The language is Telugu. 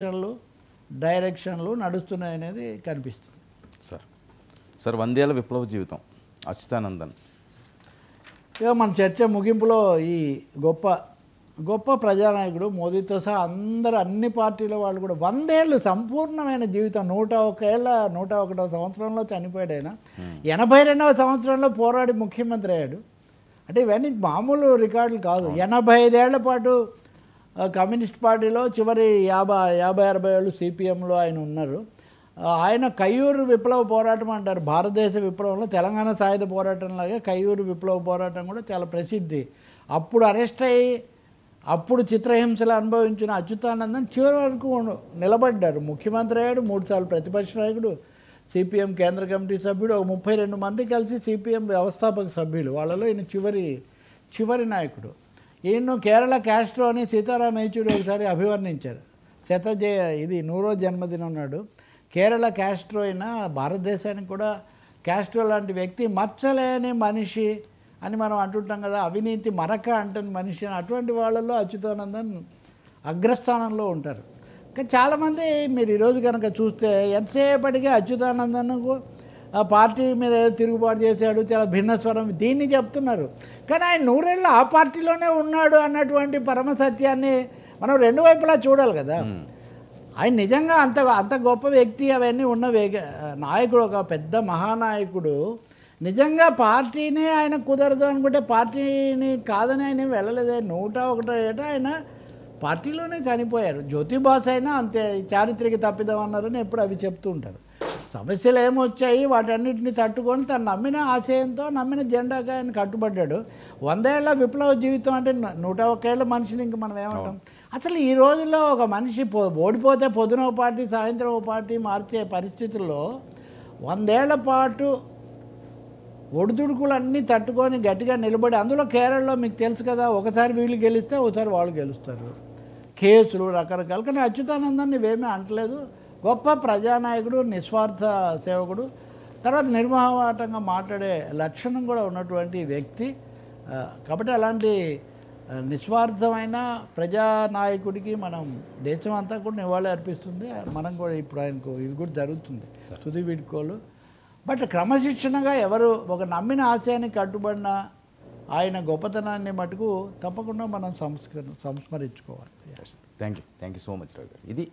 డైరెక్షన్లు డైరెక్షన్లు నడుస్తున్నాయనేది కనిపిస్తుంది. సార్ 100 ఏళ్ల విప్లవ జీవితం అచ్యుతానందన్. ఇక మన చర్చ ముగింపులో ఈ గొప్ప ప్రజానాయకుడు మోదీతో సహా అందరూ అన్ని పార్టీల వాళ్ళు కూడా 100 ఏళ్ళు సంపూర్ణమైన జీవితం 101వ సంవత్సరంలో చనిపోయాడు ఆయన. 82వ సంవత్సరంలో పోరాడి ముఖ్యమంత్రి అయ్యాడు. అంటే ఇవన్నీ మామూలు రికార్డులు కాదు. 85 ఏళ్ల పాటు కమ్యూనిస్ట్ పార్టీలో చివరి 50-60 ఏళ్ళు సిపిఎంలో ఆయన ఉన్నారు. ఆయన కయ్యూరు విప్లవ పోరాటం అంటారు. భారతదేశ విప్లవంలో తెలంగాణ సాయుధ పోరాటంలాగే కయ్యూరు విప్లవ పోరాటం కూడా చాలా ప్రసిద్ధి. అప్పుడు అరెస్ట్ అయ్యి అప్పుడు చిత్రహింసలు అనుభవించిన అచ్యుతానందన్ చివరి వరకు నిలబడ్డారు. ముఖ్యమంత్రి అయ్యాడు, 3 సార్లు ప్రతిపక్ష నాయకుడు, సిపిఎం కేంద్ర కమిటీ సభ్యుడు, 32 మంది కలిసి సిపిఎం వ్యవస్థాపక సభ్యులు. వాళ్ళలో ఈయన చివరి నాయకుడు. ఈయన్ను కేరళ క్యాస్ట్రో అని సీతారాం యేచూరి ఒకసారి అభివర్ణించారు. ఇది 100వ జన్మదినం నాడు కేరళ క్యాస్ట్రో అయినా భారతదేశానికి కూడా క్యాస్ట్రో లాంటి వ్యక్తి మచ్చలేని మనిషి అని మనం అంటుంటాం కదా, అవినీతి మరక అంటని మనిషి అని. అటువంటి వాళ్ళల్లో అచ్యుతానందన్ అగ్రస్థానంలో ఉంటారు. కానీ చాలామంది మీరు ఈరోజు కనుక చూస్తే ఎంతసేపటికి అచ్యుతానందన్కు ఆ పార్టీ మీద ఏదో తిరుగుబాటు చేశాడు, చాలా భిన్న స్వరం దీన్ని చెప్తున్నారు. కానీ ఆయన 100 ఏళ్ళు ఆ పార్టీలోనే ఉన్నాడు అన్నటువంటి పరమ సత్యాన్ని మనం రెండు వైపులా చూడాలి కదా. ఆయన నిజంగా అంత గొప్ప వ్యక్తి అవన్నీ ఉన్న నాయకుడు, ఒక పెద్ద మహానాయకుడు. నిజంగా పార్టీనే ఆయన కుదరదు అనుకుంటే పార్టీని కాదని ఆయన వెళ్ళలేదు. 101 ఏట ఆయన పార్టీలోనే చనిపోయారు. జ్యోతిబాస్ అయినా అంతే చారిత్రక తప్పిదం అన్నారని ఎప్పుడు అవి చెప్తూ ఉంటారు. సమస్యలు ఏమొచ్చాయి వాటన్నిటిని తట్టుకొని తను నమ్మిన ఆశయంతో నమ్మిన జెండాగా ఆయన కట్టుబడ్డాడు. 100 ఏళ్ల విప్లవ జీవితం అంటే 101 ఏళ్ల మనిషిని ఇంక మనం ఏమంటాం. అసలు ఈ రోజుల్లో ఒక మనిషి ఓడిపోతే పొద్దున ఒక పార్టీ సాయంత్రం ఒక పార్టీ మార్చే పరిస్థితుల్లో 100 ఏళ్ల పాటు ఒడిదుడుకులన్నీ తట్టుకొని గట్టిగా నిలబడి, అందులో కేరళలో మీకు తెలుసు కదా, ఒకసారి వీళ్ళు గెలిస్తే ఒకసారి వాళ్ళు గెలుస్తారు, కేసులు రకరకాలు. కానీ అచ్యుతానందన్ ఇవేమీ అంటలేదు. గొప్ప ప్రజానాయకుడు, నిస్వార్థ సేవకుడు, తర్వాత నిర్మోహమాటంగా మాట్లాడే లక్షణం కూడా ఉన్నటువంటి వ్యక్తి. కాబట్టి అలాంటి నిస్వార్థమైన ప్రజానాయకుడికి మనం దేశం అంతా కూడా నివాళి అర్పిస్తుంది. మనం కూడా ఇప్పుడు ఆయనకు ఇది కూడా జరుగుతుంది, తుది వీడ్కోలు. బట్ క్రమశిక్షణగా ఎవరు ఒక నమ్మిన ఆశయానికి కట్టుబడిన ఆయన గొప్పతనాన్ని మటుకు తప్పకుండా మనం సంస్మరించుకోవాలి. థ్యాంక్ యూ సో మచ్ రావు గారు. ఇది